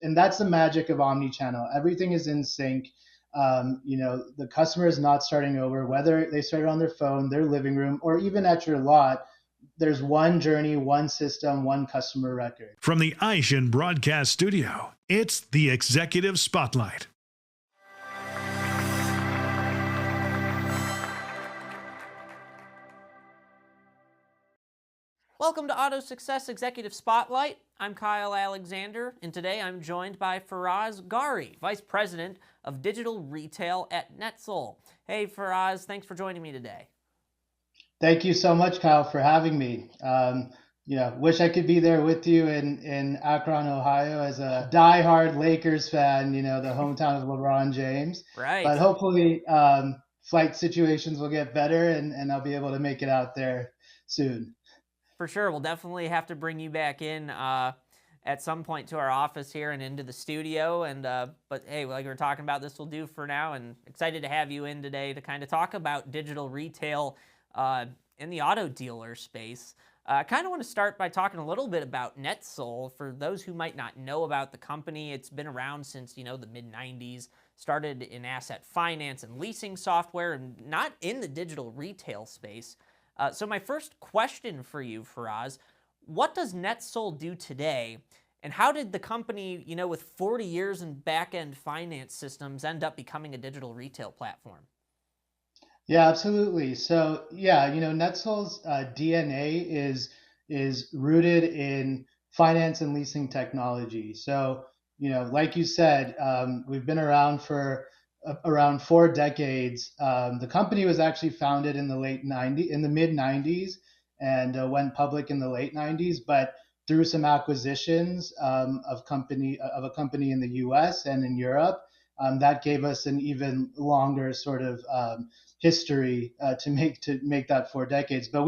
and that's the magic of omnichannel. Everything is in sync. The customer is not starting over, whether they started on their phone, their living room, or even at your lot. There's one journey, one system, one customer record. From the Aishin Broadcast Studio, it's the Executive Spotlight. Welcome to AutoSuccess Executive Spotlight. I'm Kyle Alexander, and today I'm joined by Faraaz Ghauri, Vice President of Digital Retail at NETSOL. Hey, Faraaz, thanks for joining me today. Thank you so much, Kyle, for having me. Wish I could be there with you in Akron, Ohio, as a diehard Lakers fan, the hometown of LeBron James. Right. But hopefully flight situations will get better and I'll be able to make it out there soon. For sure. We'll definitely have to bring you back in at some point to our office here and into the studio. But hey, like we were talking about, this will do for now, and excited to have you in today to kind of talk about digital retail in the auto dealer space. I kind of want to start by talking a little bit about NETSOL. For those who might not know about the company, it's been around since, the mid-90s, started in asset finance and leasing software, and not in the digital retail space. So my first question for you, Faraaz, what does NETSOL do today, and how did the company, with 40 years in back-end finance systems, end up becoming a digital retail platform? Yeah, absolutely. So NETSOL's DNA is rooted in finance and leasing technology. So, like you said, we've been around for around 4 decades. The company was actually founded in the mid 90s, and went public in the late 90s. But through some acquisitions of a company in the U.S. and in Europe, that gave us an even longer sort of history to make that 4 decades. But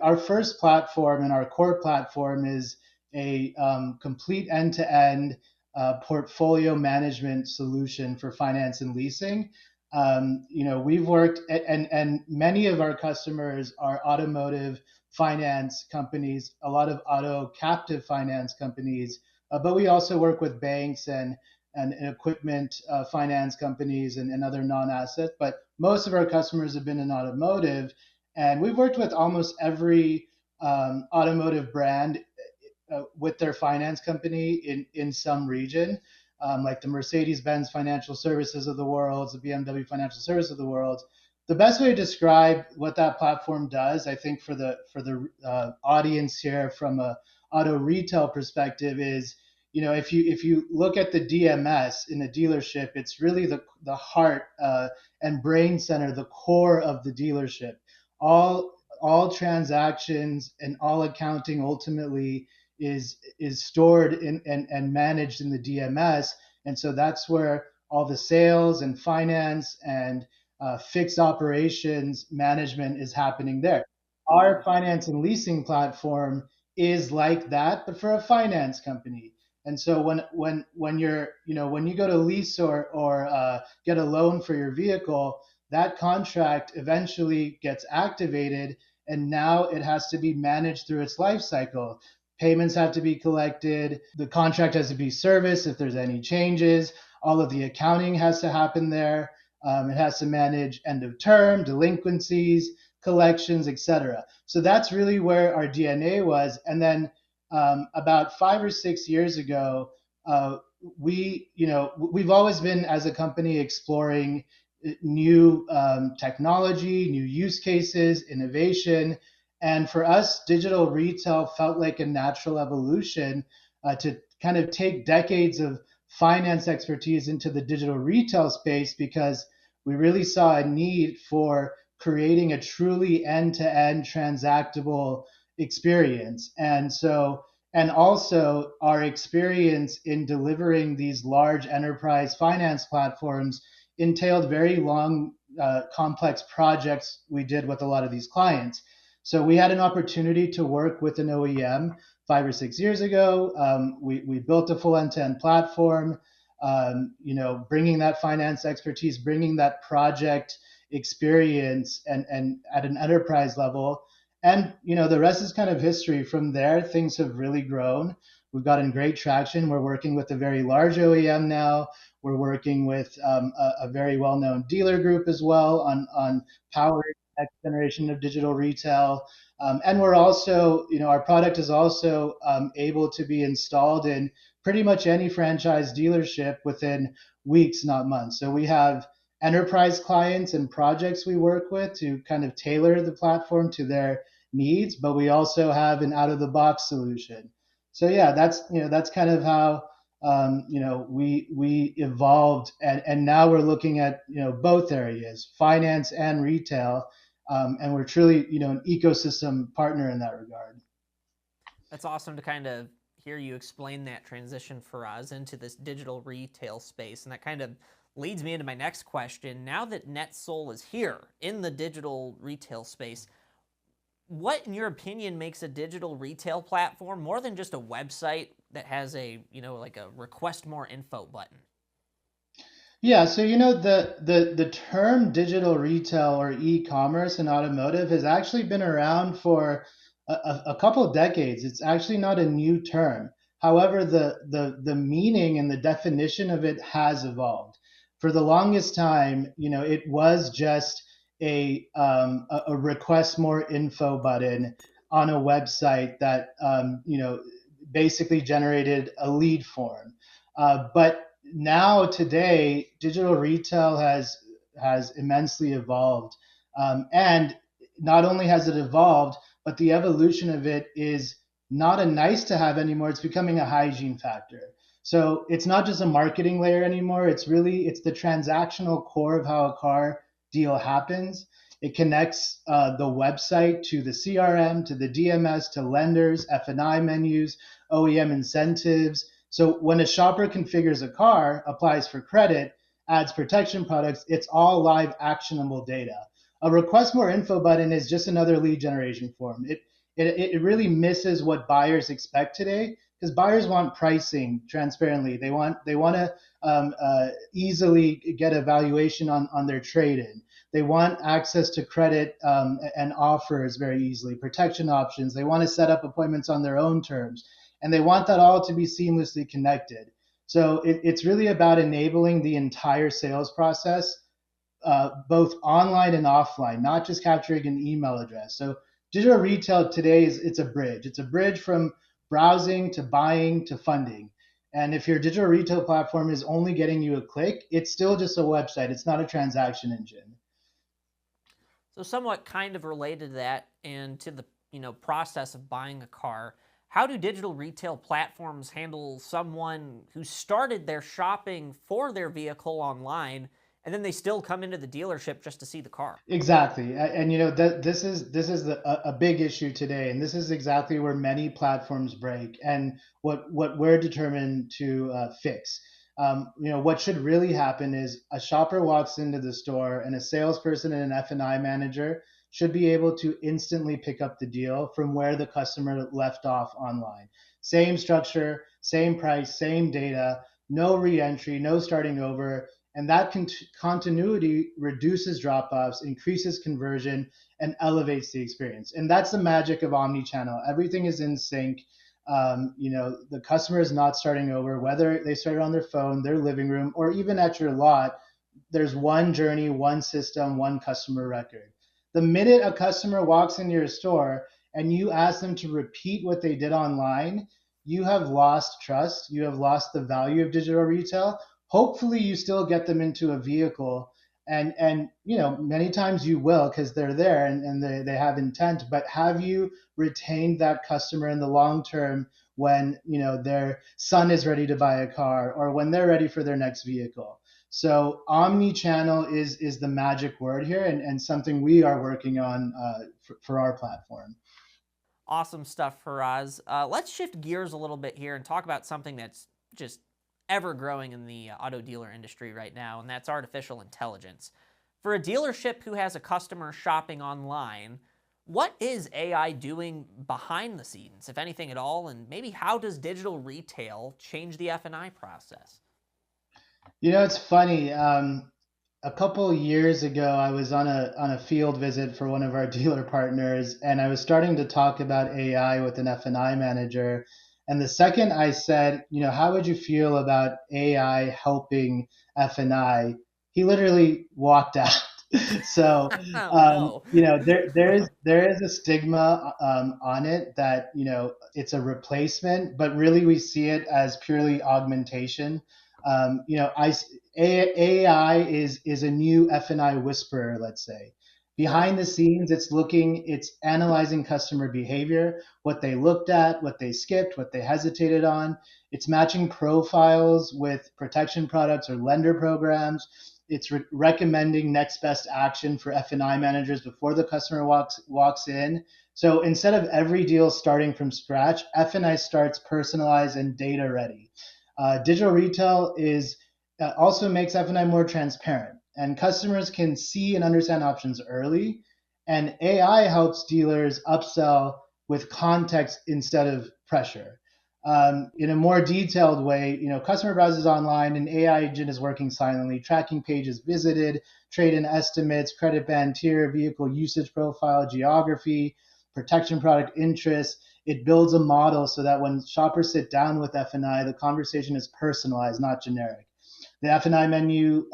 our first platform and our core platform is a complete end-to-end portfolio management solution for finance and leasing. We've worked, and many of our customers are automotive finance companies, a lot of auto captive finance companies, but we also work with banks and equipment finance companies and other non-asset. But most of our customers have been in automotive, and we've worked with almost every automotive brand with their finance company in some region, like the Mercedes-Benz Financial Services of the world, the BMW Financial Service of the world. The best way to describe what that platform does, I think, for the audience here from a auto retail perspective is, if you look at the DMS in a dealership, it's really the heart and brain center, the core of the dealership. All transactions and all accounting ultimately is stored and managed in the DMS, and so that's where all the sales and finance and fixed operations management is happening there. Our finance and leasing platform is like that, but for a finance company. And so when you go to lease or get a loan for your vehicle, that contract eventually gets activated, and now it has to be managed through its life cycle. Payments have to be collected. The contract has to be serviced if there's any changes. All of the accounting has to happen there. It has to manage end of term, delinquencies, collections, etc. So that's really where our DNA was. And then about 5 or 6 years ago, we've always been, as a company, exploring new technology, new use cases, innovation. And for us, digital retail felt like a natural evolution to kind of take decades of finance expertise into the digital retail space, because we really saw a need for creating a truly end-to-end transactable experience. And also our experience in delivering these large enterprise finance platforms entailed very long, complex projects we did with a lot of these clients. So we had an opportunity to work with an OEM 5 or 6 years ago. We built a full end-to-end platform, bringing that finance expertise, bringing that project experience and at an enterprise level. And, the rest is kind of history. From there, things have really grown. we've gotten great traction. We're working with a very large OEM now. We're working with a very well-known dealer group as well on powering next generation of digital retail. And we're also, our product is also able to be installed in pretty much any franchise dealership within weeks, not months. So we have enterprise clients and projects we work with to kind of tailor the platform to their needs, but we also have an out of the box solution. So yeah, that's kind of how we evolved, and now we're looking at both areas, finance and retail, and we're truly an ecosystem partner in that regard. That's awesome to kind of hear you explain that transition for us into this digital retail space. And that kind of leads me into my next question. Now that NETSOL is here in the digital retail space, what, in your opinion, makes a digital retail platform more than just a website that has a, like a request more info button? Yeah, so the term digital retail or e-commerce in automotive has actually been around for a couple of decades. It's actually not a new term. However, the meaning and the definition of it has evolved. For the longest time, it was just a request more info button on a website that basically generated a lead form. But now today, digital retail has immensely evolved, and not only has it evolved, but the evolution of it is not a nice to have anymore. It's becoming a hygiene factor. So it's not just a marketing layer anymore. It's the transactional core of how a car deal happens. It connects the website to the CRM, to the DMS, to lenders, F&I menus, OEM incentives. So when a shopper configures a car, applies for credit, adds protection products, it's all live actionable data. A request more info button is just another lead generation form. It really misses what buyers expect today, because buyers want pricing transparently. They want to easily get a valuation on their trade-in. They want access to credit and offers very easily, protection options. They want to set up appointments on their own terms, and they want that all to be seamlessly connected. So it's really about enabling the entire sales process, both online and offline, not just capturing an email address. So digital retail today it's a bridge. It's a bridge from browsing to buying to funding. And if your digital retail platform is only getting you a click, it's still just a website. It's not a transaction engine. So somewhat kind of related to that and to the process of buying a car, how do digital retail platforms handle someone who started their shopping for their vehicle online and then they still come into the dealership just to see the car? Exactly, and this is a big issue today, and this is exactly where many platforms break, and what we're determined to fix. What should really happen is a shopper walks into the store, and a salesperson and an F&I manager should be able to instantly pick up the deal from where the customer left off online. Same structure, same price, same data, no re-entry, no starting over. And that continuity reduces drop-offs, increases conversion, and elevates the experience. And that's the magic of Omnichannel. Everything is in sync. The customer is not starting over, whether they started on their phone, their living room, or even at your lot. There's one journey, one system, one customer record. The minute a customer walks into your store and you ask them to repeat what they did online, you have lost trust. You have lost the value of digital retail. Hopefully you still get them into a vehicle, and many times you will, because they're there and they have intent, but have you retained that customer in the long term when their son is ready to buy a car or when they're ready for their next vehicle? So omni-channel is the magic word here, and something we are working on for our platform. Awesome stuff, Faraaz. Let's shift gears a little bit here and talk about something that's just ever growing in the auto dealer industry right now, and that's artificial intelligence. For a dealership who has a customer shopping online, what is AI doing behind the scenes, if anything at all, and maybe how does digital retail change the F&I process? It's funny. A couple years ago, I was on a field visit for one of our dealer partners, and I was starting to talk about AI with an F&I manager, And the second I said, how would you feel about AI helping F&I? He literally walked out. So, Oh no. there is a stigma on it that, it's a replacement, but really we see it as purely augmentation. Um, you know, I, AI is a new F&I whisperer, let's say. Sure. Behind the scenes, it's analyzing customer behavior, what they looked at, what they skipped, what they hesitated on. It's matching profiles with protection products or lender programs. It's recommending next best action for F&I managers before the customer walks in. So instead of every deal starting from scratch, F&I starts personalized and data ready. Digital retail is also makes F&I more transparent, and customers can see and understand options early. And AI helps dealers upsell with context instead of pressure. In a more detailed way, customer browses online, an AI agent is working silently, tracking pages visited, trade-in estimates, credit band tier, vehicle usage profile, geography, protection product interest. It builds a model so that when shoppers sit down with F&I, the conversation is personalized, not generic. The F&I menu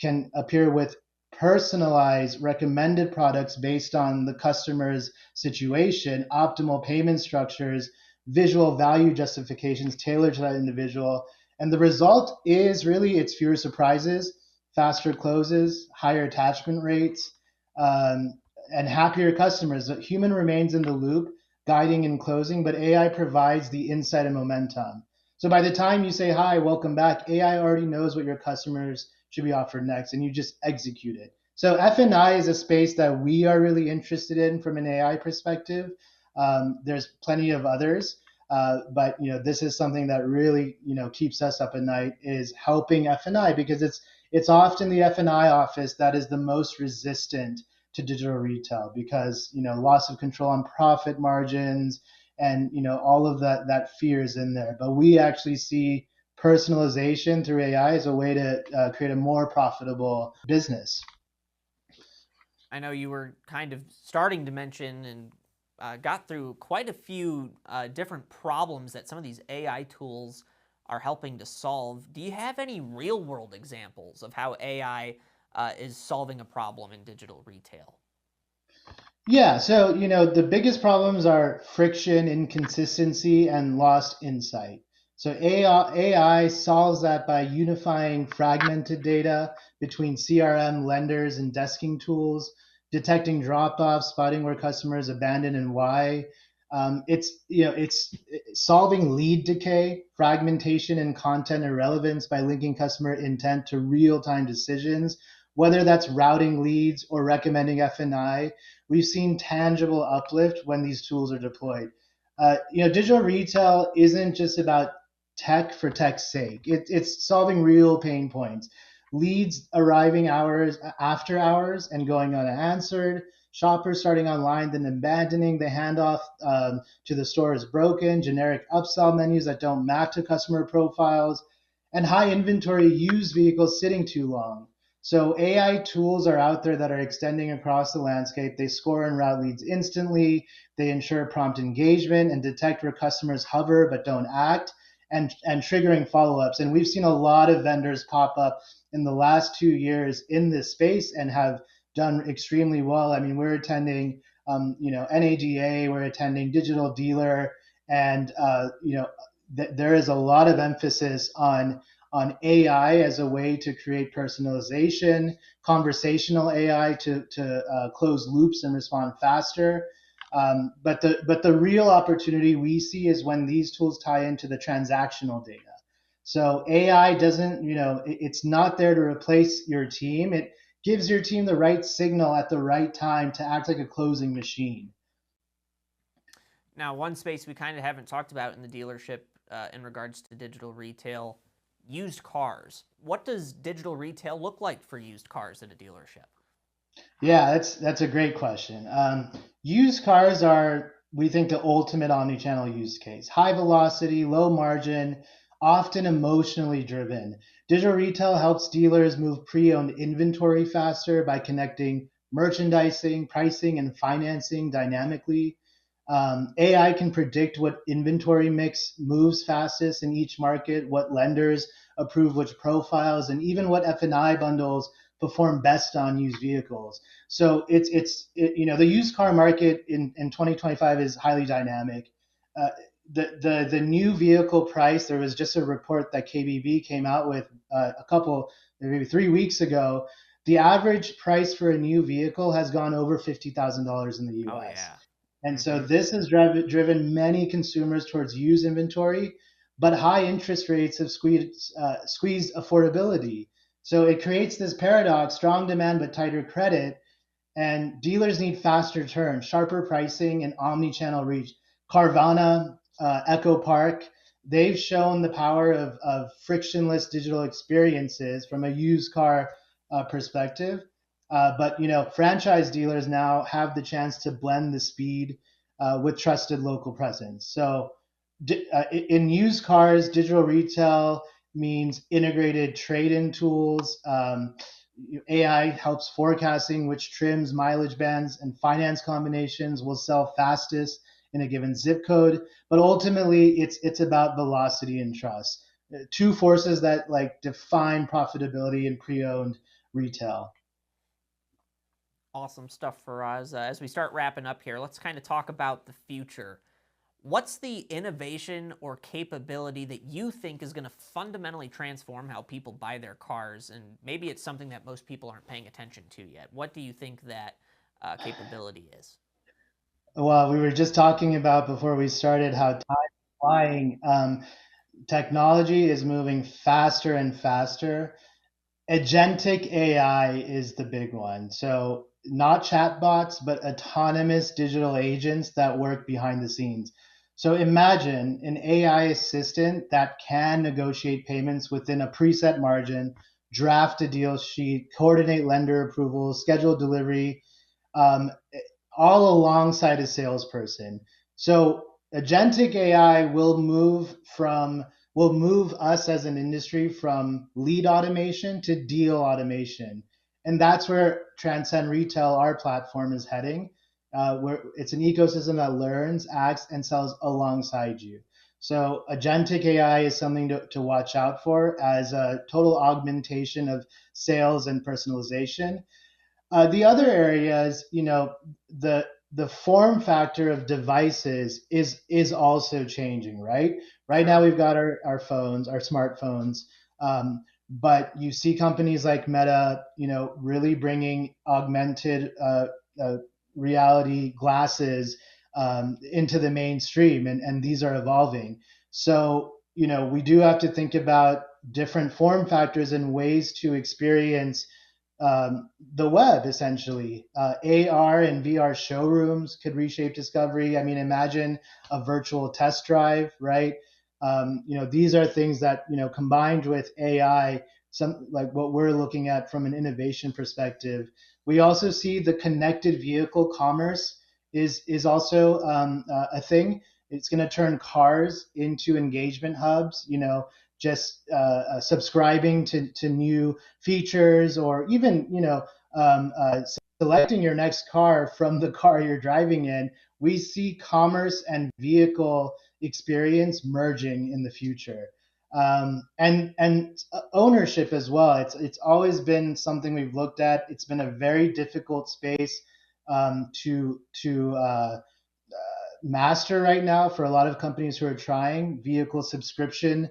can appear with personalized recommended products based on the customer's situation, optimal payment structures, visual value justifications tailored to that individual. And the result is really it's fewer surprises, faster closes, higher attachment rates, and happier customers. The human remains in the loop, guiding and closing, but AI provides the insight and momentum. So by the time you say, hi, welcome back, AI already knows what your customers should be offered next, and you just execute it. So F&I is a space that we are really interested in from an AI perspective. There's plenty of others, but this is something that really keeps us up at night, is helping F&I, because it's often the F&I office that is the most resistant to digital retail, because loss of control on profit margins, and all of that fear is in there. But we actually see personalization through AI as a way to create a more profitable business. I know you were kind of starting to mention and got through quite a few different problems that some of these AI tools are helping to solve. Do you have any real world examples of how AI is solving a problem in digital retail? Yeah, so the biggest problems are friction, inconsistency, and lost insight. So AI solves that by unifying fragmented data between CRM, lenders, and desking tools, detecting drop-offs, spotting where customers abandon and why. It's solving lead decay, fragmentation, and content irrelevance by linking customer intent to real-time decisions, whether that's routing leads or recommending F&I. We've seen tangible uplift when these tools are deployed. Digital retail isn't just about tech for tech's sake. It's solving real pain points. Leads arriving hours after hours and going unanswered. Shoppers starting online, then abandoning. The handoff to the store is broken. Generic upsell menus that don't map to customer profiles. And high inventory used vehicles sitting too long. So AI tools are out there that are extending across the landscape. They score and route leads instantly. They ensure prompt engagement and detect where customers hover but don't act, and triggering follow-ups. And we've seen a lot of vendors pop up in the last 2 years in this space and have done extremely well. I mean, we're attending, NADA, we're attending Digital Dealer, and there is a lot of emphasis on AI as a way to create personalization, conversational AI to close loops and respond faster. But the real opportunity we see is when these tools tie into the transactional data. So AI doesn't, it's not there to replace your team. It gives your team the right signal at the right time to act like a closing machine. Now, one space we kind of haven't talked about in the dealership in regards to digital retail, used cars. What does digital retail look like for used cars at a dealership? Yeah, that's a great question. Used cars are, we think, the ultimate omnichannel use case. High velocity, low margin, often emotionally driven. Digital retail helps dealers move pre-owned inventory faster by connecting merchandising, pricing, and financing dynamically. AI can predict what inventory mix moves fastest in each market, what lenders approve which profiles, and even what F&I bundles perform best on used vehicles. So the used car market in 2025 is highly dynamic. Uh, the new vehicle price, there was just a report that KBB came out with maybe 3 weeks ago. The average price for a new vehicle has gone over $50,000 in the Oh US. yeah. And so Mm-hmm. this has driven many consumers towards used inventory, but high interest rates have squeezed affordability. So it creates this paradox: strong demand but tighter credit, and dealers need faster turns, sharper pricing, and omni-channel reach. Carvana, Echo Park, they've shown the power of frictionless digital experiences from a used car perspective. But franchise dealers now have the chance to blend the speed with trusted local presence. So in used cars, digital retail means integrated trade-in tools. AI helps forecasting which trims, mileage bands, and finance combinations will sell fastest in a given zip code. But ultimately, it's about velocity and trust, two forces that like define profitability in pre-owned retail. Awesome stuff, Faraz. As we start wrapping up here, let's kind of talk about the future. What's the innovation or capability that you think is going to fundamentally transform how people buy their cars? And maybe it's something that most people aren't paying attention to yet. What do you think that capability is? Well, we were just talking about before we started how time is flying. Technology is moving faster and faster. Agentic AI is the big one. So not chatbots, but autonomous digital agents that work behind the scenes. So imagine an AI assistant that can negotiate payments within a preset margin, draft a deal sheet, coordinate lender approvals, schedule delivery, um, all alongside a salesperson. So agentic AI will move us as an industry from lead automation to deal automation. And that's where Transcend Retail, our platform, is heading, where it's an ecosystem that learns, acts, and sells alongside you. So agentic AI is something to watch out for as a total augmentation of sales and personalization. The other areas, the form factor of devices is also changing, right? Right now Sure. we've got our phones, our smartphones, but you see companies like Meta, really bringing augmented uh, reality glasses into the mainstream, and these are evolving. So we do have to think about different form factors and ways to experience the web, essentially. AR and VR showrooms could reshape discovery. I mean, imagine a virtual test drive, right? These are things that, combined with AI, some like what we're looking at from an innovation perspective. We also see the connected vehicle commerce is also a thing. It's going to turn cars into engagement hubs. Just subscribing to new features, or even selecting your next car from the car you're driving in. We see commerce and vehicle experience merging in the future. And ownership as well. It's always been something we've looked at. It's been a very difficult space to master right now for a lot of companies who are trying vehicle subscription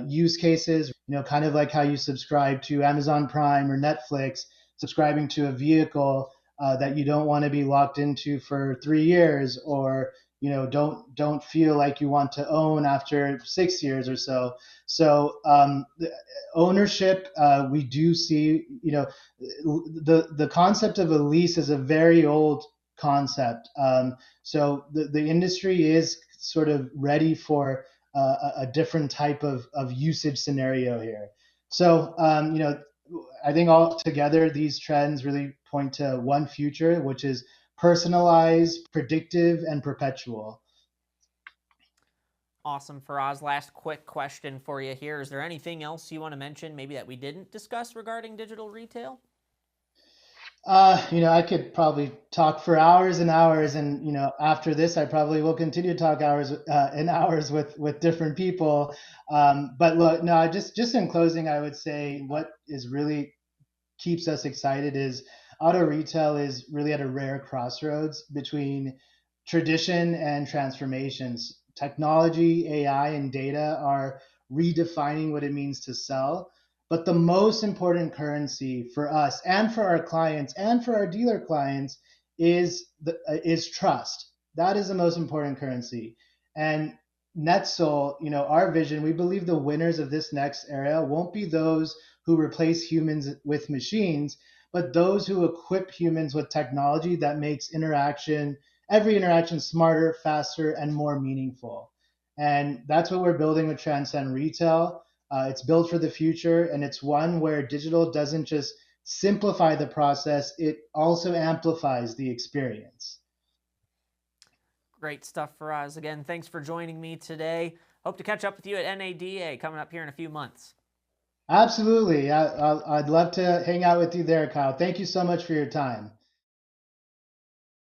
use cases, kind of like how you subscribe to Amazon Prime or Netflix, subscribing to a vehicle that you don't want to be locked into for 3 years, or don't feel like you want to own after 6 years or so. So ownership, we do see, the concept of a lease is a very old concept. So the industry is sort of ready for a different type of usage scenario here. So, I think altogether these trends really point to one future, which is personalized, predictive, and perpetual. Awesome, Faraz. Last quick question for you here. Is there anything else you want to mention, maybe that we didn't discuss regarding digital retail? I could probably talk for hours and hours, and after this, I probably will continue to talk hours and hours with different people. But look, no, just in closing, I would say what is really keeps us excited is auto retail is really at a rare crossroads between tradition and transformations. Technology, AI, and data are redefining what it means to sell. But the most important currency for us and for our clients and for our dealer clients is trust. That is the most important currency. And NetSol, our vision, we believe the winners of this next era won't be those who replace humans with machines, but those who equip humans with technology that makes every interaction smarter, faster, and more meaningful. And that's what we're building with Transcend Retail. It's built for the future, and it's one where digital doesn't just simplify the process, it also amplifies the experience. Great stuff, Faraaz. Again, thanks for joining me today. Hope to catch up with you at NADA coming up here in a few months. Absolutely. I'd love to hang out with you there, Kyle. Thank you so much for your time.